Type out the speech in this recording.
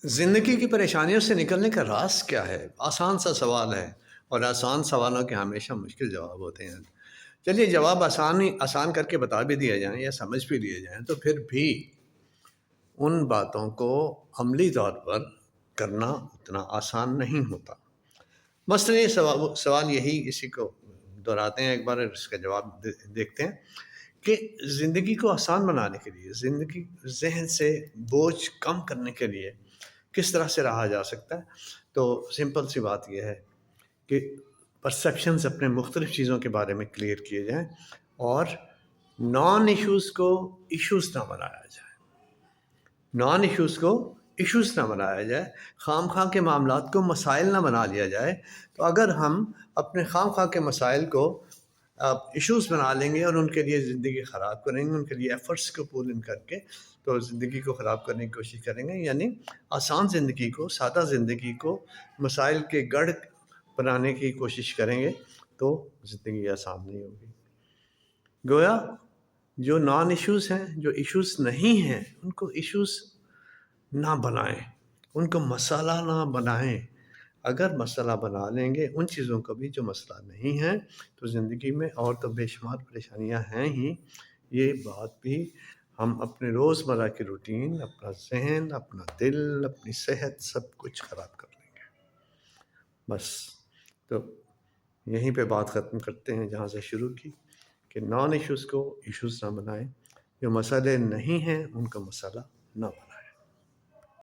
زندگی کی پریشانیوں سے نکلنے کا راز کیا ہے؟ آسان سا سوال ہے، اور آسان سوالوں کے ہمیشہ مشکل جواب ہوتے ہیں۔ چلیے جواب آسان کر کے بتا بھی دیا جائیں یا سمجھ بھی لیے جائیں تو پھر بھی ان باتوں کو عملی طور پر کرنا اتنا آسان نہیں ہوتا۔ مثلاً یہ سوال یہی اسی کو دہراتے ہیں، ایک بار اس کا جواب دیکھتے ہیں کہ زندگی کو آسان بنانے کے لیے، زندگی ذہن سے بوجھ کم کرنے کے لیے کس طرح سے رہا جا سکتا ہے؟ تو سمپل سی بات یہ ہے کہ پرسیپشنز اپنے مختلف چیزوں کے بارے میں کلیئر کیے جائیں اور نان ایشوز کو ایشوز نہ بنایا جائے، نان ایشوز کو ایشوز نہ بنایا جائے، خام خواہ کے معاملات کو مسائل نہ بنا لیا جائے۔ تو اگر ہم اپنے خام خواہ کے مسائل کو ایشوز بنا لیں گے اور ان کے لیے زندگی خراب کریں گے، ان کے لیے ایفرٹس کو پول ان کر کے تو زندگی کو خراب کرنے کی کوشش کریں گے، یعنی آسان زندگی کو، سادہ زندگی کو مسائل کے گڑھ بنانے کی کوشش کریں گے تو زندگی آسان نہیں ہوگی۔ گویا جو نان ایشوز ہیں، جو ایشوز نہیں ہیں، ان کو ایشوز نہ بنائیں، ان کو مسئلہ نہ بنائیں۔ اگر مسئلہ بنا لیں گے ان چیزوں کو بھی جو مسئلہ نہیں ہے تو زندگی میں اور تو بے شمار پریشانیاں ہیں ہی، یہ بات بھی ہم اپنے روزمرہ کی روٹین، اپنا ذہن، اپنا دل، اپنی صحت سب کچھ خراب کر لیں گے۔ بس تو یہیں پہ بات ختم کرتے ہیں جہاں سے شروع کی کہ نان ایشوز کو ایشوز نہ بنائیں، جو مسئلے نہیں ہیں ان کا مسئلہ نہ بنائیں۔